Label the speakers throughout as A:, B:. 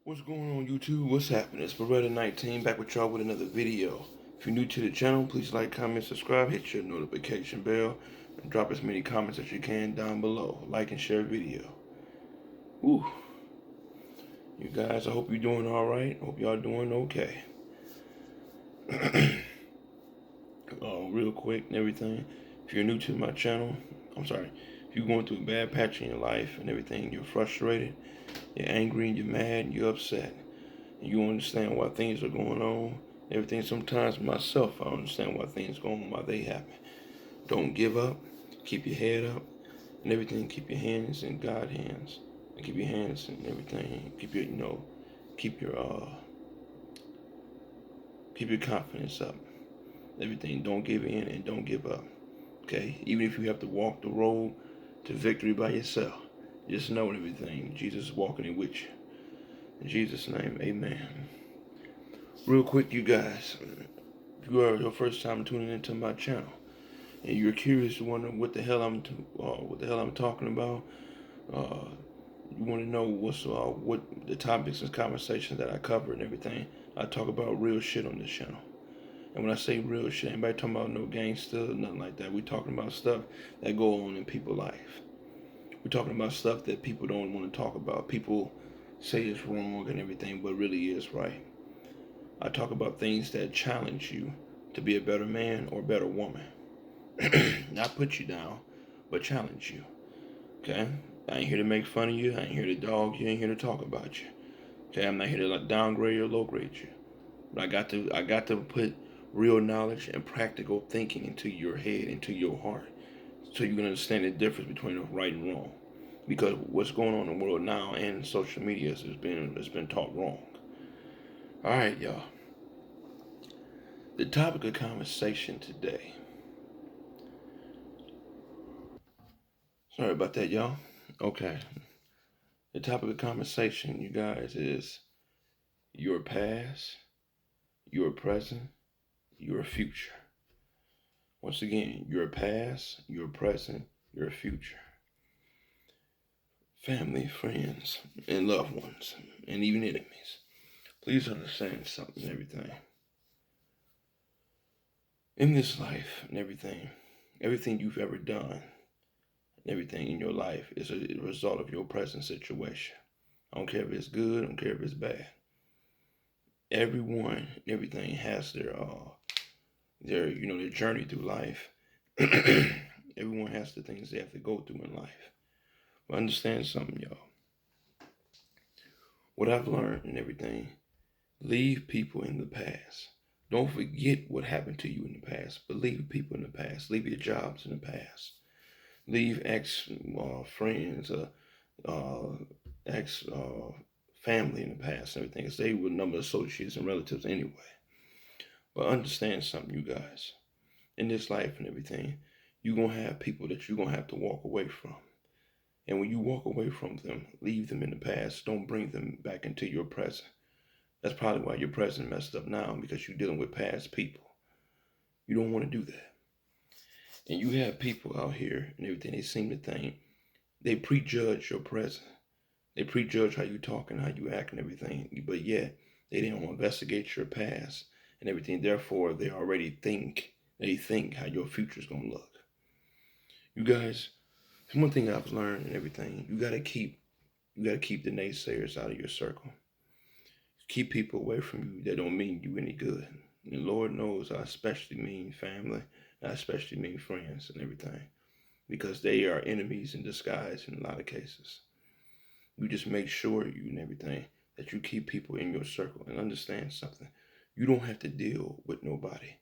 A: What's going on, YouTube? What's happening? It's Beretta19 back with y'all with another video. If you're new to the channel, please like, comment, subscribe, hit your notification bell, and drop as many comments as you can down below. Like and share video. Woo. You guys, I hope you're doing alright. Hope y'all doing okay. Real quick and everything. If you're new to my channel, I'm sorry. If you're going through a bad patch in your life and everything, you're frustrated, you're angry, and you're mad, and you're upset. You understand why things are going on. Everything. Sometimes myself, I understand why things go on, why they happen. Don't give up. Keep your head up, and everything. Keep your hands in God's hands, and keep your hands in everything. Keep your, keep your confidence up. Everything. Don't give in and don't give up. Okay. Even if you have to walk the road to victory by yourself, just know everything. Jesus is walking it with you. In Jesus' name, Amen. Real quick, you guys, if you are your first time tuning into my channel and you're curious, you wonder what the hell I'm talking about, you want to know what the topics and conversations that I cover and everything. I talk about real shit on this channel. And when I say real shit, anybody talking about no gangster, nothing like that. We talking about stuff that go on in people's life. We're talking about stuff that people don't want to talk about. People say it's wrong and everything, but really is right. I talk about things that challenge you to be a better man or a better woman. Not put you down, but challenge you. Okay? I ain't here to make fun of you. I ain't here to dog you. I ain't here to talk about you. Okay? I'm not here to downgrade or low grade you. But I got to put real knowledge and practical thinking into your head, into your heart, so you can understand the difference between right and wrong. Because what's going on in the world now and social media has been taught wrong. All right, y'all. The topic of conversation today. Sorry about that, y'all. Okay. The topic of conversation, you guys, is your past, your present, your future. Once again, your past, your present, your future. Family, friends, and loved ones, and even enemies. Please understand something and everything. In this life and everything you've ever done, and everything in your life is a result of your present situation. I don't care if it's good, I don't care if it's bad. Everyone, everything has their journey through life. Everyone has the things they have to go through in life. But understand something, y'all. What I've learned and everything, leave people in the past. Don't forget what happened to you in the past, but leave people in the past. Leave your jobs in the past. Leave ex friends, ex family in the past and everything, because they were number associates and relatives anyway. But understand something, you guys. In this life and everything, you're going to have people that you're going to have to walk away from. And when you walk away from them, leave them in the past. Don't bring them back into your present. That's probably why your present messed up now, because you're dealing with past people. You don't want to do that. And you have people out here and everything, they seem to think they prejudge your present. They prejudge how you talk and how you act and everything. But yet, they didn't investigate your past and everything. Therefore, they think how your future's gonna look. You guys, one thing I've learned and everything, you gotta keep the naysayers out of your circle. Keep people away from you that don't mean you any good. And Lord knows I especially mean family, I especially mean friends and everything. Because they are enemies in disguise in a lot of cases. You just make sure you and everything that you keep people in your circle and understand something. You don't have to deal with nobody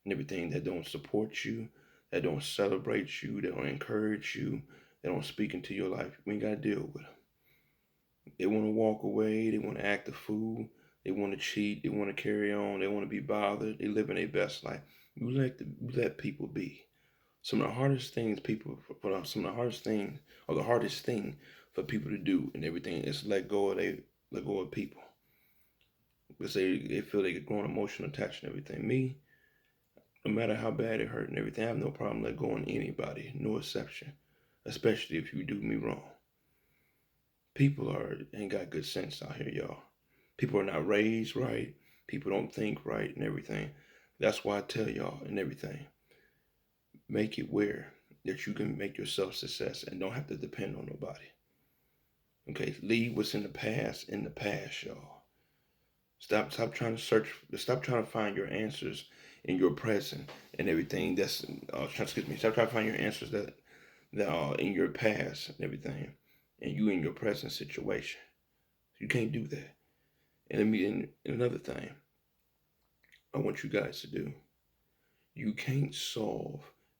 A: and everything that don't support you, that don't celebrate you, that don't encourage you, that don't speak into your life. We ain't got to deal with them. They want to walk away. They want to act a fool. They want to cheat. They want to carry on. They want to be bothered. They live in their best life. You let people be. Some of the hardest thing, or the hardest thing for people to do and everything is let go of people. Because they feel they get growing emotional attachment and everything. Me, no matter how bad it hurt and everything, I have no problem let go of anybody, no exception. Especially if you do me wrong. People ain't got good sense out here, y'all. People are not raised right. People don't think right and everything. That's why I tell y'all and everything. Make it where that you can make yourself success and don't have to depend on nobody. Okay, leave what's in the past, y'all. Stop trying to search. Stop trying to find your answers in your present and everything. That's excuse me. Stop trying to find your answers that are in your past and everything, and you in your present situation. You can't do that. And let me and another thing I want you guys to do. You can't solve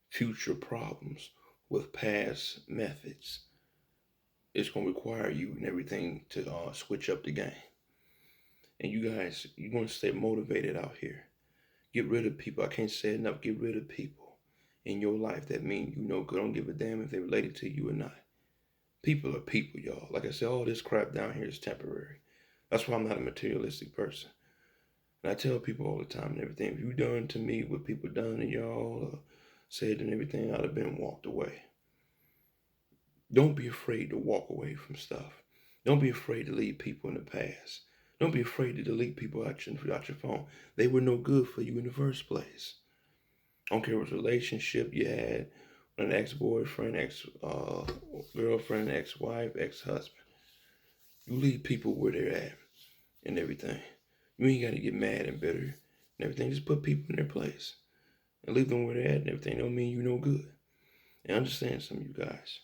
A: future problems with past methods. It's gonna require you and everything to switch up the game. And you guys, you're gonna stay motivated out here. Get rid of people. I can't say enough. Get rid of people in your life that mean you know don't give a damn if they're related to you or not. People are people, y'all. Like I said, all this crap down here is temporary. That's why I'm not a materialistic person. And I tell people all the time and everything, if you done to me what people done to y'all or said and everything, I'd have been walked away. Don't be afraid to walk away from stuff. Don't be afraid to leave people in the past. Don't be afraid to delete people out your phone. They were no good for you in the first place. I don't care what relationship you had with an ex-boyfriend, ex-girlfriend, ex-wife, ex-husband. You leave people where they're at and everything. You ain't got to get mad and bitter and everything. Just put people in their place and leave them where they're at and everything. Don't mean you no good. And understand some of you guys.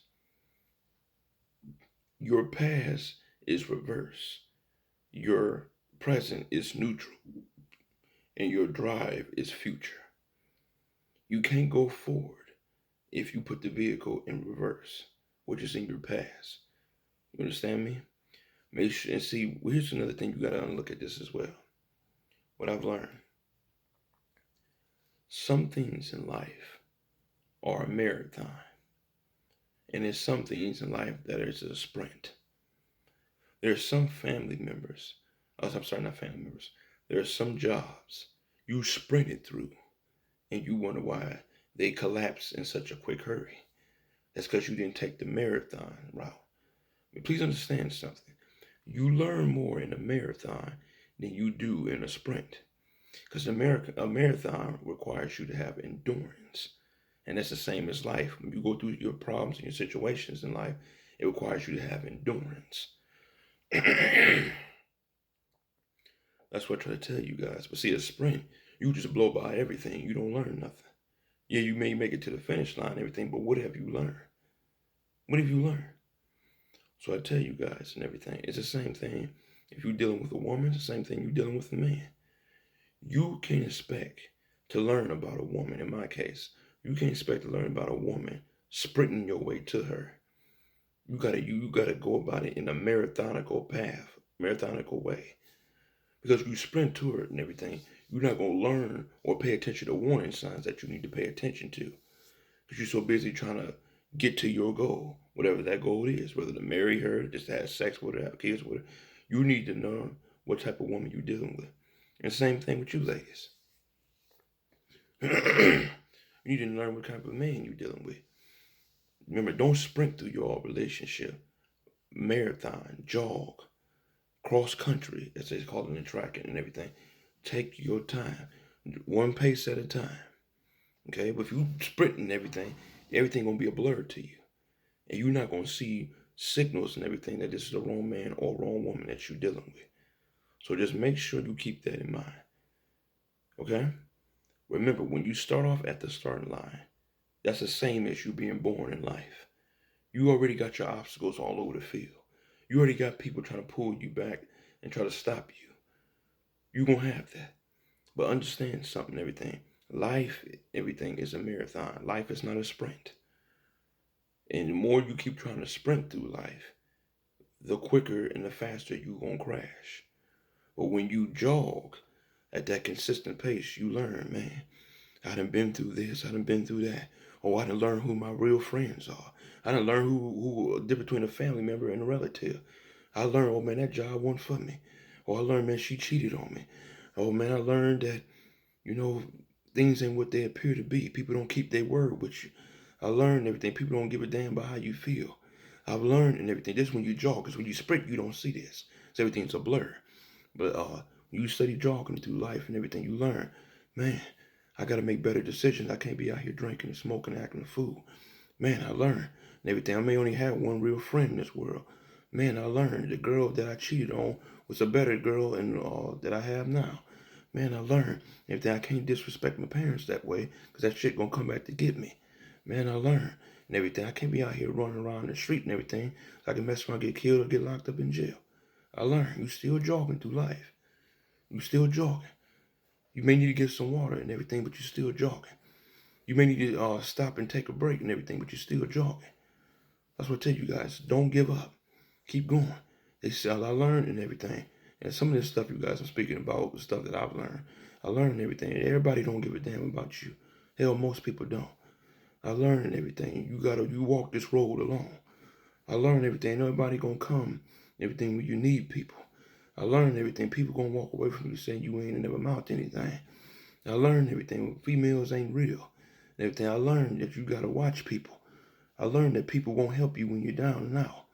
A: Your past is reverse. Your present is neutral. And your drive is future. You can't go forward if you put the vehicle in reverse, which is in your past. You understand me? Make sure and see, here's another thing you gotta look at this as well. What I've learned. Some things in life are a marathon. And there's some things in life that is a sprint. There are some family members, I'm sorry, not family members. There are some jobs you sprinted through and you wonder why they collapse in such a quick hurry. That's because you didn't take the marathon route. But please understand something. You learn more in a marathon than you do in a sprint. Because a marathon requires you to have endurance. And that's the same as life. When you go through your problems and your situations in life, it requires you to have endurance. That's what I try to tell you guys. But see, a sprint, you just blow by everything. You don't learn nothing. Yeah, you may make it to the finish line and everything, but what have you learned? What have you learned? So I tell you guys and everything, it's the same thing. If you're dealing with a woman, it's the same thing you're dealing with a man. You can't expect to learn about a woman, in my case. You can't expect to learn about a woman sprinting your way to her. You gotta go about it in a marathonical path, marathonical way. Because if you sprint to her and everything, you're not gonna learn or pay attention to warning signs that you need to pay attention to. Because you're so busy trying to get to your goal, whatever that goal is, whether to marry her, just to have sex with her, have kids with her. You need to know what type of woman you're dealing with. And same thing with you ladies. You need to learn what type of man you're dealing with. Remember, don't sprint through your relationship. Marathon, jog, cross country, as they call it in track and everything. Take your time, one pace at a time. Okay, but if you sprinting everything gonna be a blur to you, and you're not gonna see signals and everything that this is the wrong man or wrong woman that you're dealing with. So just make sure you keep that in mind. Okay. Remember, when you start off at the starting line, that's the same as you being born in life. You already got your obstacles all over the field. You already got people trying to pull you back and try to stop you. You're going to have that. But understand something, everything. Life, everything is a marathon. Life is not a sprint. And the more you keep trying to sprint through life, the quicker and the faster you're going to crash. But when you jog at that consistent pace, you learn, man, I done been through this, I done been through that. Oh, I done learned who my real friends are. I done learned who the difference between a family member and a relative. I learned, oh man, that job wasn't for me. Oh, I learned, man, she cheated on me. Oh man, I learned that, things ain't what they appear to be. People don't keep their word with you. I learned everything. People don't give a damn about how you feel. I've learned and everything. This is when you jog, because when you sprint, you don't see this. So everything's a blur. But you study jogging through life and everything, you learn, man, I got to make better decisions. I can't be out here drinking and smoking and acting a fool. Man, I learned and everything. I may only have one real friend in this world. Man, I learned the girl that I cheated on was a better girl that I have now. Man, I learned everything. I can't disrespect my parents that way because that shit gonna come back to get me. Man, I learned and everything. I can't be out here running around the street and everything. I can mess around, get killed, or get locked up in jail. I learned. You still jogging through life. You still jogging. You may need to get some water and everything, but you still jogging. You may need to stop and take a break and everything, but you're still jogging. That's what I tell you guys. Don't give up. Keep going. They say I learned and everything. And some of this stuff you guys are speaking about, the stuff that I've learned. I learned everything. Everybody don't give a damn about you. Hell, most people don't. I learned everything. You walk this road alone. I learned everything. Nobody gonna come. Everything when you need people. I learned everything. People gonna walk away from you saying you ain't never amount to anything. I learned everything. Females ain't real. And everything. I learned that you gotta watch people. I learned that people won't help you when you're down and out.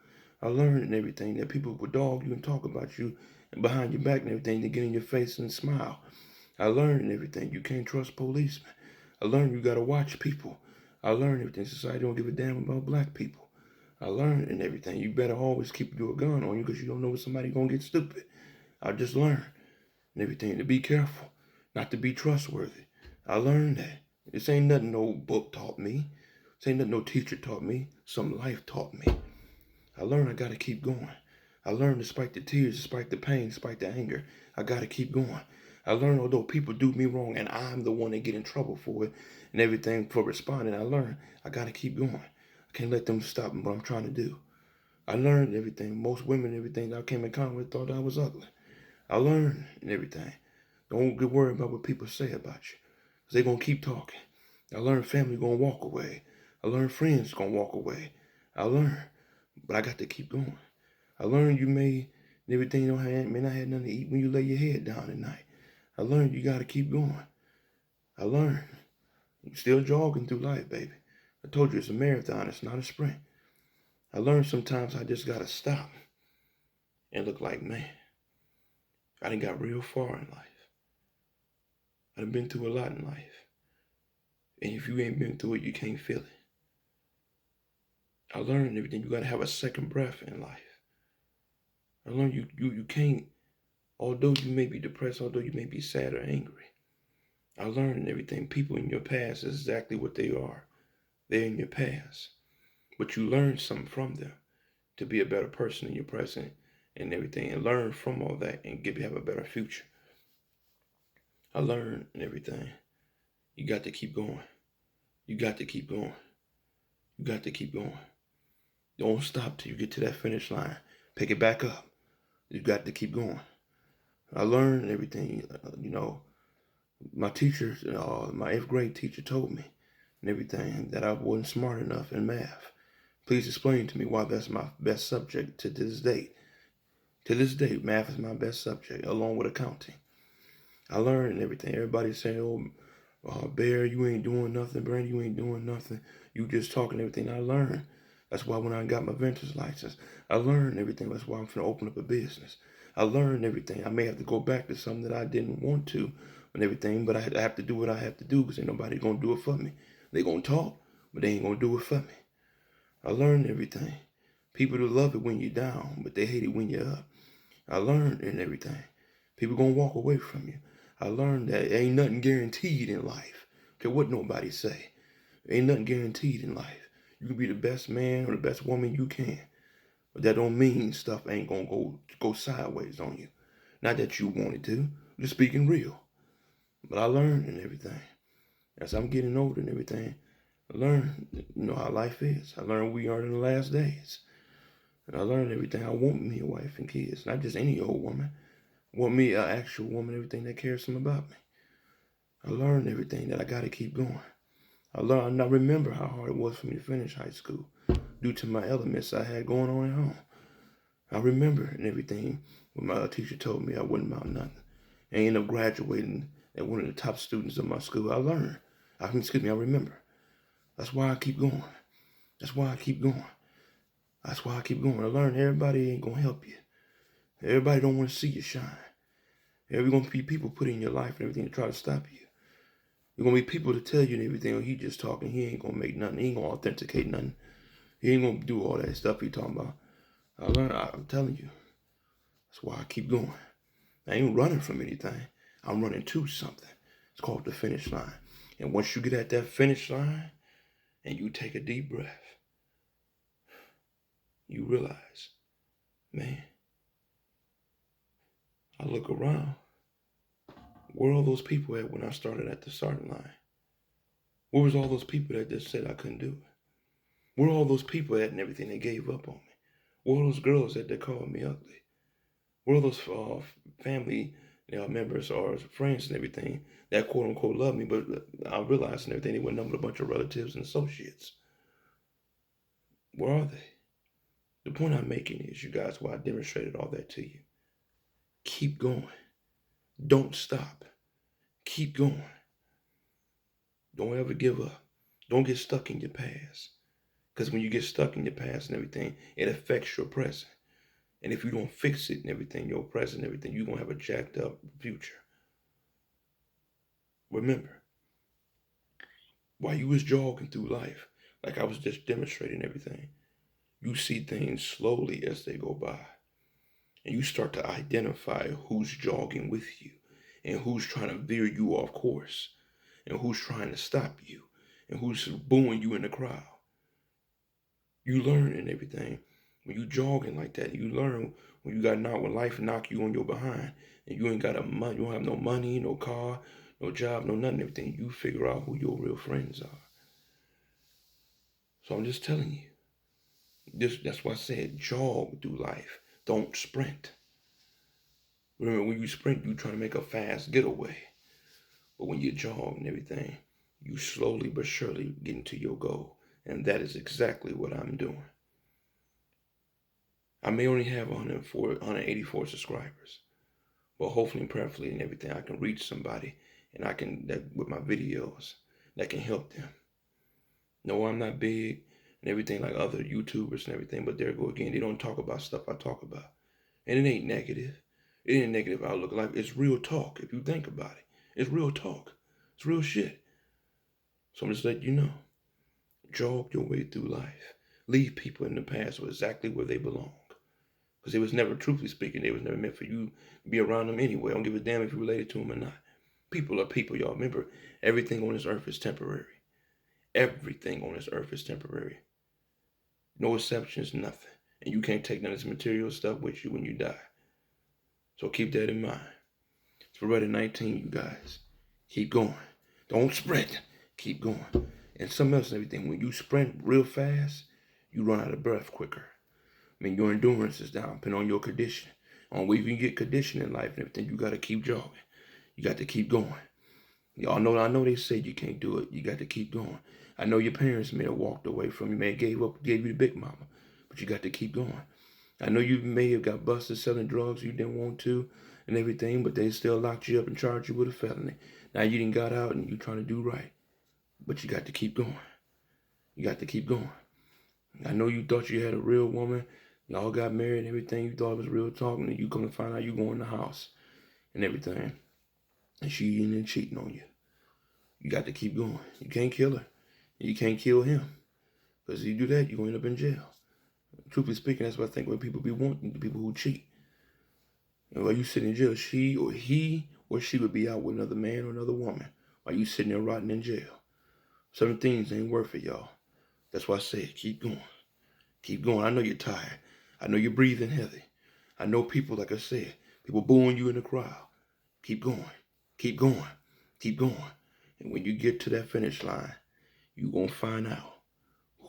A: I learned and everything that people will dog you and talk about you and behind your back and everything to get in your face and smile. I learned and everything. You can't trust policemen. I learned you gotta watch people. I learned everything. Society don't give a damn about black people. I learned and everything. You better always keep your gun on you because you don't know when somebody gonna get stupid. I just learned and everything to be careful, not to be trustworthy. I learned that. This ain't nothing no book taught me. This ain't nothing no teacher taught me. Some life taught me. I learned I gotta keep going. I learned despite the tears, despite the pain, despite the anger, I gotta keep going. I learned although people do me wrong and I'm the one that get in trouble for it and everything for responding, I learned I gotta keep going. I can't let them stop what I'm trying to do. I learned everything. Most women, everything that I came in contact with thought I was ugly. I learned and everything. Don't get worried about what people say about you. Because they're going to keep talking. I learned family going to walk away. I learned friends going to walk away. I learned. But I got to keep going. I learned you may not have nothing to eat when you lay your head down at night. I learned you got to keep going. I learned. You're still jogging through life, baby. I told you it's a marathon. It's not a sprint. I learned sometimes I just got to stop and look like, man, I done got real far in life. I done been through a lot in life. And if you ain't been through it, you can't feel it. I learned everything. You got to have a second breath in life. I learned you can't, although you may be depressed, although you may be sad or angry. I learned everything. People in your past is exactly what they are. They're in your past. But you learn something from them to be a better person in your present and everything, and learn from all that and have a better future. I learned and everything. You got to keep going. You got to keep going. You got to keep going. Don't stop till you get to that finish line. Pick it back up. You got to keep going. I learned everything. My teacher, my 8th grade teacher told me and everything that I wasn't smart enough in math. Please explain to me why that's my best subject to this date. To this date, math is my best subject, along with accounting. I learned everything. Everybody's saying, Bear, you ain't doing nothing. Brandon, you ain't doing nothing. You just talking everything. I learned. That's why when I got my venture license, I learned everything. That's why I'm finna open up a business. I learned everything. I may have to go back to something that I didn't want to and everything, but I have to do what I have to do because ain't nobody gonna do it for me. They gonna talk, but they ain't gonna do it for me. I learned everything. People do love it when you're down, but they hate it when you're up. I learned and everything. People gonna walk away from you. I learned that ain't nothing guaranteed in life. Okay, what nobody say. Ain't nothing guaranteed in life. You can be the best man or the best woman you can, but that don't mean stuff ain't gonna go sideways on you. Not that you wanted to. Just speaking real. But I learned and everything. As I'm getting older and everything, I learned, how life is. I learned we are in the last days. And I learned everything. I want me a wife and kids, not just any old woman. I want me an actual woman, everything that cares some about me. I learned everything that I got to keep going. I remember how hard it was for me to finish high school due to my elements I had going on at home. I remember and everything when my teacher told me I wouldn't amount nothing. I ended up graduating as one of the top students of my school. I learned. I remember. That's why I keep going. That's why I keep going. That's why I keep going. I learned everybody ain't going to help you. Everybody don't want to see you shine. There's going to be people put in your life and everything to try to stop you. There's going to be people to tell you and everything, oh, he just talking. He ain't going to make nothing. He ain't going to authenticate nothing. He ain't going to do all that stuff he talking about. I'm telling you. That's why I keep going. I ain't running from anything. I'm running to something. It's called the finish line. And once you get at that finish line and you take a deep breath, you realize, man, I look around. Where are all those people at when I started at the starting line? Where was all those people that just said I couldn't do it? Where are all those people at and everything that gave up on me? Where are those girls that they called me ugly? Where are those family members or friends and everything that quote unquote love me, but I realized and everything they were nothing but a bunch of relatives and associates. Where are they? The point I'm making is, you guys, why I demonstrated all that to you. Keep going. Don't stop. Keep going. Don't ever give up. Don't get stuck in your past. Because when you get stuck in your past and everything, it affects your present. And if you don't fix it and everything, your present and everything, you're going to have a jacked up future. Remember, while you was jogging through life, like I was just demonstrating everything, you see things slowly as they go by. And you start to identify who's jogging with you and who's trying to veer you off course and who's trying to stop you and who's booing you in the crowd. You learn and everything. When you jogging like that, you learn when you got knocked, when life knock you on your behind and you ain't got you don't have no money, no car, no job, no nothing, everything. You figure out who your real friends are. So I'm just telling you, that's why I said jog through life. Don't sprint. Remember, when you sprint, you trying to make a fast getaway. But when you jog and everything, you slowly but surely get into your goal. And that is exactly what I'm doing. I may only have 184 subscribers, but hopefully and prayerfully and everything, I can reach somebody and I can, that with my videos, that can help them. No, I'm not big and everything like other YouTubers and everything, but there go again. They don't talk about stuff I talk about. And it ain't negative. It ain't a negative outlook of life. It's real talk if you think about it. It's real talk. It's real shit. So I'm just letting you know. Jog your way through life. Leave people in the past with exactly where they belong. Because it was never, truthfully speaking, they was never meant for you to be around them anyway. I don't give a damn if you're related to them or not. People are people, y'all. Remember, everything on this earth is temporary. Everything on this earth is temporary. No exceptions, nothing. And you can't take none of this material stuff with you when you die. So keep that in mind. It's Beretta 19, you guys. Keep going. Don't sprint. Keep going. And something else and everything. When you sprint real fast, you run out of breath quicker. I mean, your endurance is down, depending on your condition. On where you can get condition in life and everything, you got to keep jogging. You got to keep going. Y'all know, I know they said you can't do it. You got to keep going. I know your parents may have walked away from you, may have gave you the big mama, but you got to keep going. I know you may have got busted selling drugs you didn't want to and everything, but they still locked you up and charged you with a felony. Now you done got out and you trying to do right, but you got to keep going. You got to keep going. I know you thought you had a real woman. Y'all got married and everything. You thought it was real talking, and you come to find out you go in the house and everything, and she ain't cheating on you. You got to keep going. You can't kill her. You can't kill him. Because if you do that, you're going to end up in jail. Truthfully speaking, that's what I think when people be wanting, the people who cheat. And while you sit in jail, he or she would be out with another man or another woman while you sitting there rotting in jail. Certain things ain't worth it, y'all. That's why I say keep going. Keep going. I know you're tired. I know you're breathing heavy. I know people, like I said, people booing you in the crowd. Keep going. Keep going. Keep going. And when you get to that finish line, you're going to find out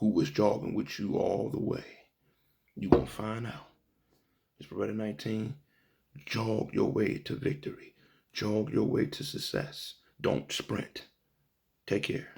A: who was jogging with you all the way. You're going to find out. It's Beretta 19. Jog your way to victory. Jog your way to success. Don't sprint. Take care.